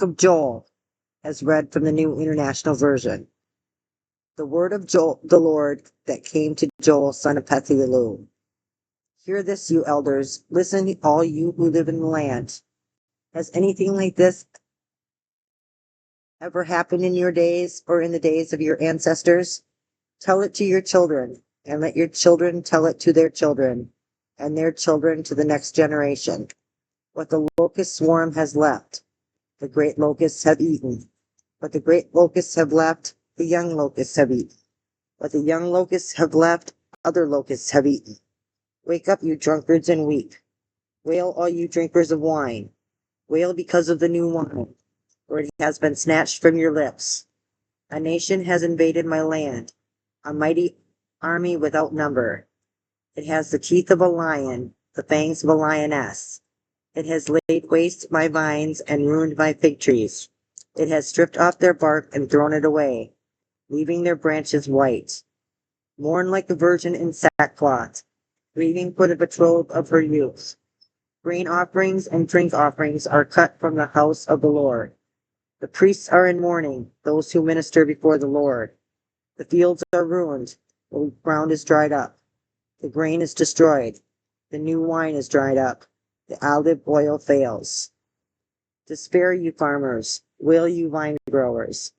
Of Joel, as read from the New International Version. The word of the Lord that came to Joel, son of Pethuelu. Hear this, you elders. Listen, all you who live in the land. Has anything like this ever happened in your days or in the days of your ancestors? Tell it to your children, and let your children tell it to their children, and their children to the next generation. What the locust swarm has left, the great locusts have eaten. What the great locusts have left, the young locusts have eaten. What the young locusts have left, other locusts have eaten. Wake up, you drunkards, and weep. Wail, all you drinkers of wine. Wail because of the new wine, for it has been snatched from your lips. A nation has invaded my land, a mighty army without number. It has the teeth of a lion, the fangs of a lioness. It has laid waste my vines and ruined my fig trees. It has stripped off their bark and thrown it away, leaving their branches white. Mourn like a virgin in sackcloth, grieving for the betrothed of her youth. Grain offerings and drink offerings are cut from the house of the Lord. The priests are in mourning, those who minister before the Lord. The fields are ruined, the ground is dried up. The grain is destroyed, the new wine is dried up, the olive oil fails. Despair, you farmers, wail, you vine growers.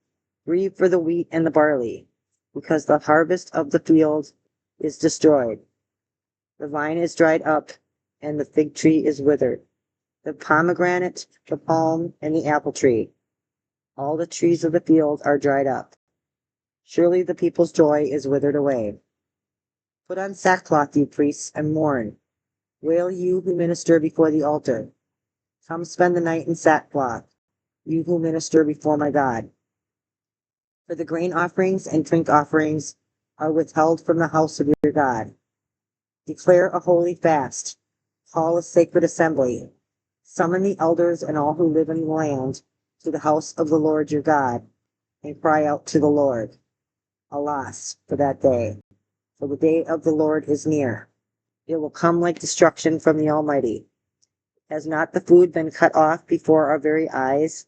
Grieve for the wheat and the barley, because the harvest of the field is destroyed. The vine is dried up, and the fig tree is withered. The pomegranate, the palm, and the apple tree. All the trees of the field are dried up. Surely the people's joy is withered away. Put on sackcloth, you priests, and mourn. Wail, you who minister before the altar. Come spend the night in sackcloth, you who minister before my God. For the grain offerings and drink offerings are withheld from the house of your God. Declare a holy fast. Call a sacred assembly. Summon the elders and all who live in the land to the house of the Lord your God, and cry out to the Lord. Alas, for that day, for the day of the Lord is near. It will come like destruction from the Almighty. Has not the food been cut off before our very eyes,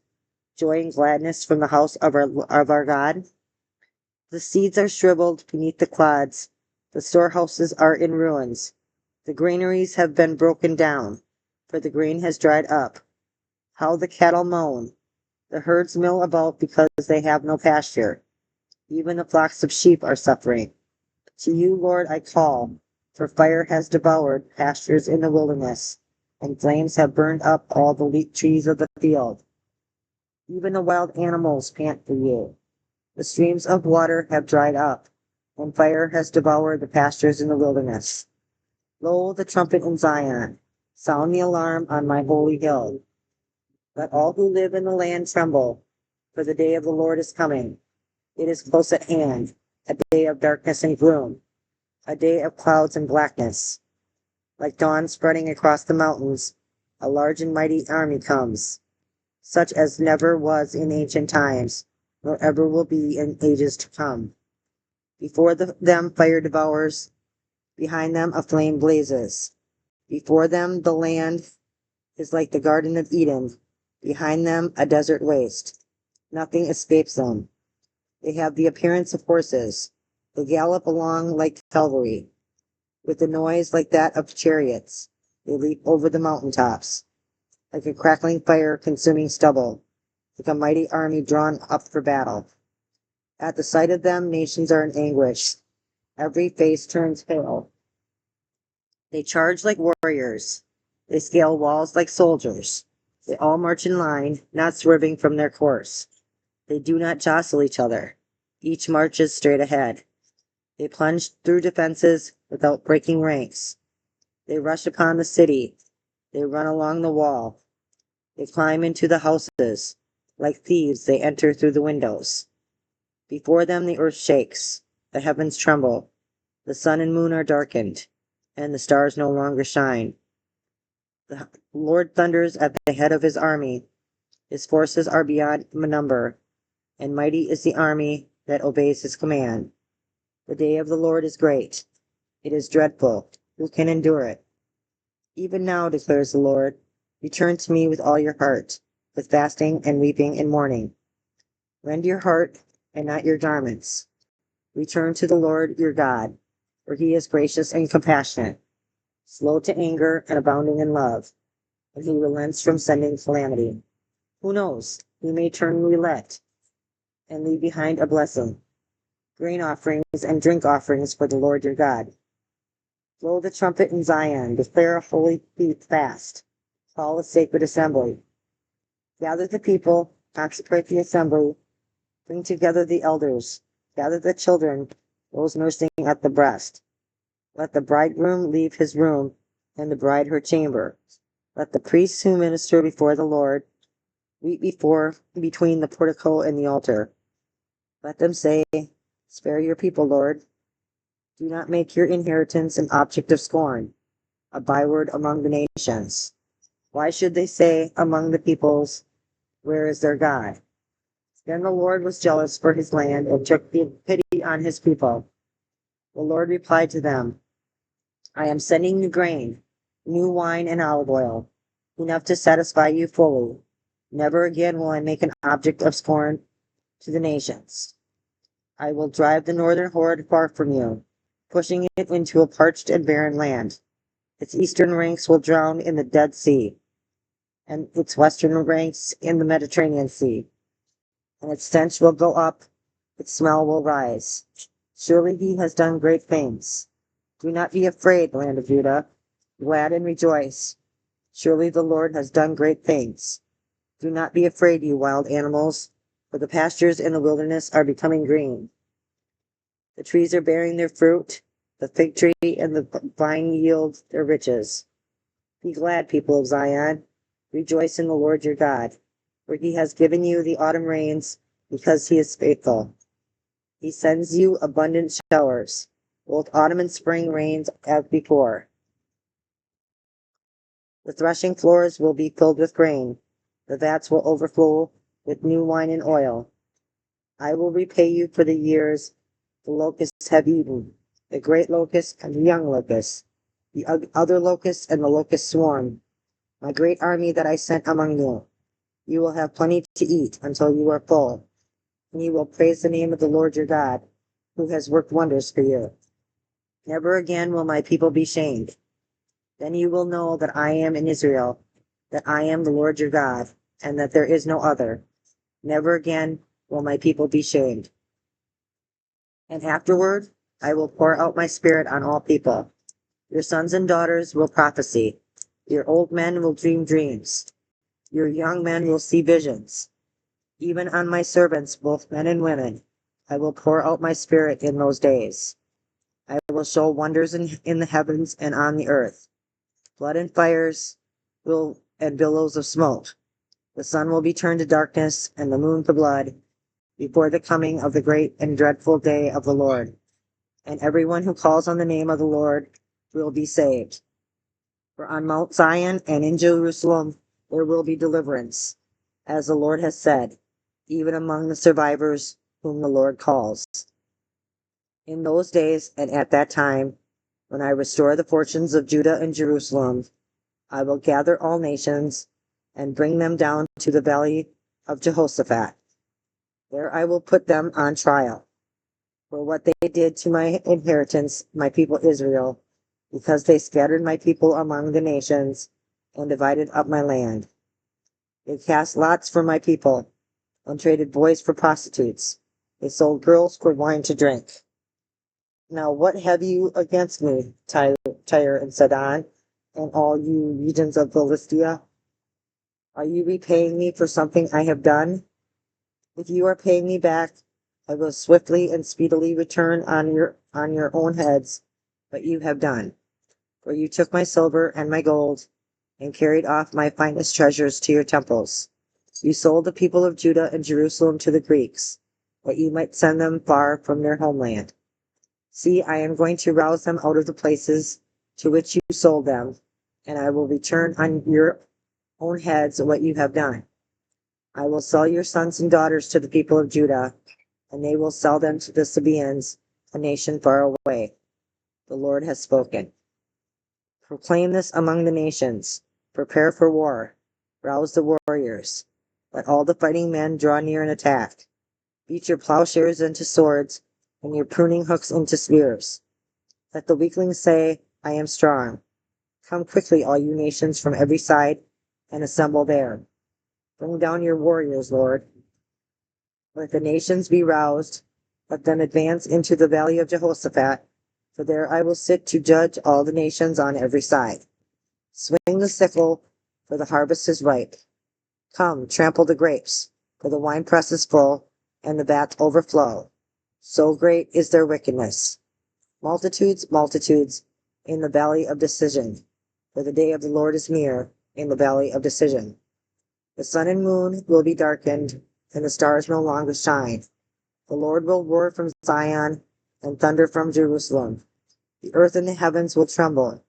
joy and gladness from the house of our God? The seeds are shriveled beneath the clods, the storehouses are in ruins, the granaries have been broken down, for the grain has dried up. How the cattle moan! The herds mill about because they have no pasture. Even the flocks of sheep are suffering. To you, Lord, I call, for fire has devoured pastures in the wilderness, and flames have burned up all the trees of the field. Even the wild animals pant for you. The streams of water have dried up, and fire has devoured the pastures in the wilderness. Blow the trumpet in Zion, sound the alarm on my holy hill. Let all who live in the land tremble, for the day of the Lord is coming. It is close at hand, a day of darkness and gloom, a day of clouds and blackness. Like dawn spreading across the mountains, a large and mighty army comes, such as never was in ancient times, nor ever will be in ages to come. Before them fire devours, behind them a flame blazes. Before them the land is like the Garden of Eden, behind them a desert waste. Nothing escapes them. They have the appearance of horses. They gallop along like cavalry, with a noise like that of chariots. They leap over the mountaintops, like a crackling fire consuming stubble, like a mighty army drawn up for battle. At the sight of them, nations are in anguish. Every face turns pale. They charge like warriors. They scale walls like soldiers. They all march in line, not swerving from their course. They do not jostle each other. Each marches straight ahead. They plunge through defenses without breaking ranks. They rush upon the city. They run along the wall. They climb into the houses. Like thieves, they enter through the windows. Before them the earth shakes. The heavens tremble. The sun and moon are darkened, and the stars no longer shine. The Lord thunders at the head of his army. His forces are beyond number, and mighty is the army that obeys his command. The day of the Lord is great. It is dreadful. Who can endure it? Even now, declares the Lord, return to me with all your heart, with fasting and weeping and mourning. Rend your heart and not your garments. Return to the Lord your God, for he is gracious and compassionate, slow to anger and abounding in love, and he relents from sending calamity. Who knows? He may turn roulette and leave behind a blessing, grain offerings and drink offerings for the Lord your God. Blow the trumpet in Zion, declare a holy fast, call a sacred assembly. Gather the people, consecrate the assembly, bring together the elders, gather the children, those nursing at the breast. Let the bridegroom leave his room, and the bride her chamber. Let the priests who minister before the Lord weep between the portico and the altar. Let them say, spare your people, Lord. Do not make your inheritance an object of scorn, a byword among the nations. Why should they say among the peoples, where is their God? Then the Lord was jealous for his land and took pity on his people. The Lord replied to them, I am sending new grain, new wine and olive oil, enough to satisfy you fully. Never again will I make an object of scorn to the nations. I will drive the northern horde far from you, pushing it into a parched and barren land. Its eastern ranks will drown in the Dead Sea, and its western ranks in the Mediterranean Sea. And its stench will go up, its smell will rise. Surely he has done great things. Do not be afraid, land of Judah. Glad and rejoice. Surely the Lord has done great things. Do not be afraid, you wild animals, for the pastures in the wilderness are becoming green. The trees are bearing their fruit, the fig tree and the vine yield their riches. Be glad, people of Zion. Rejoice in the Lord your God, for he has given you the autumn rains, because he is faithful. He sends you abundant showers, both autumn and spring rains as before. The threshing floors will be filled with grain, the vats will overflow with new wine and oil. I will repay you for the years the locusts have eaten, the great locust and the young locust, the other locust and the locust swarm, my great army that I sent among you. You will have plenty to eat until you are full, and you will praise the name of the Lord your God, who has worked wonders for you. Never again will my people be shamed. Then you will know that I am in Israel, that I am the Lord your God, and that there is no other. Never again will my people be shamed. And afterward, I will pour out my spirit on all people. Your sons and daughters will prophesy. Your old men will dream dreams. Your young men will see visions. Even on my servants, both men and women, I will pour out my spirit in those days. I will show wonders in the heavens and on the earth, blood and fires and billows of smoke. The sun will be turned to darkness and the moon to blood before the coming of the great and dreadful day of the Lord. And everyone who calls on the name of the Lord will be saved. For on Mount Zion and in Jerusalem there will be deliverance, as the Lord has said, even among the survivors whom the Lord calls. In those days and at that time, when I restore the fortunes of Judah and Jerusalem, I will gather all nations and bring them down to the valley of Jehoshaphat. There I will put them on trial for what they did to my inheritance, my people Israel, because they scattered my people among the nations and divided up my land. They cast lots for my people and traded boys for prostitutes. They sold girls for wine to drink. Now what have you against me, Tyre and Sidon, and all you regions of Philistia? Are you repaying me for something I have done? If you are paying me back, I will swiftly and speedily return on your own heads what you have done. For you took my silver and my gold, and carried off my finest treasures to your temples. You sold the people of Judah and Jerusalem to the Greeks, that you might send them far from their homeland. See, I am going to rouse them out of the places to which you sold them, and I will return on your own heads what you have done. I will sell your sons and daughters to the people of Judah, and they will sell them to the Sabaeans, a nation far away. The Lord has spoken. Proclaim this among the nations. Prepare for war. Rouse the warriors. Let all the fighting men draw near and attack. Beat your plowshares into swords, and your pruning hooks into spears. Let the weaklings say, I am strong. Come quickly, all you nations from every side, and assemble there. Bring down your warriors, Lord. Let the nations be roused. Let them advance into the valley of Jehoshaphat, for there I will sit to judge all the nations on every side. Swing the sickle, for the harvest is ripe. Come, trample the grapes, for the winepress is full, and the vats overflow. So great is their wickedness. Multitudes, multitudes, in the valley of decision, for the day of the Lord is near, in the valley of decision. The sun and moon will be darkened, and the stars no longer shine. The Lord will roar from Zion, and thunder from Jerusalem. The earth and the heavens will tremble,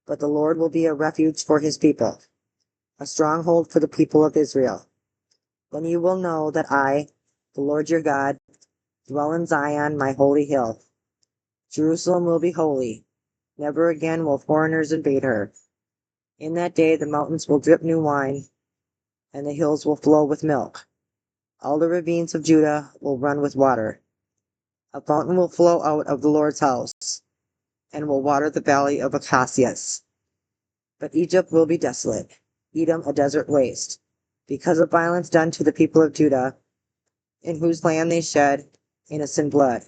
but the Lord will be a refuge for his people, a stronghold for the people of Israel. Then you will know that I, the Lord your God, dwell in Zion, my holy hill. Jerusalem will be holy. Never again will foreigners invade her. In that day the mountains will drip new wine, and the hills will flow with milk. All the ravines of Judah will run with water. A fountain will flow out of the Lord's house, and will water the valley of acacias. But Egypt will be desolate, Edom a desert waste, because of violence done to the people of Judah, in whose land they shed innocent blood.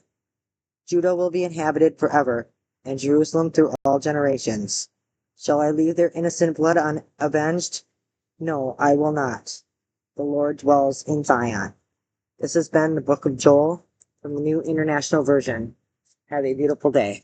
Judah will be inhabited forever, and Jerusalem through all generations. Shall I leave their innocent blood unavenged? No, I will not. The Lord dwells in Zion. This has been the book of Joel from the New International Version. Have a beautiful day.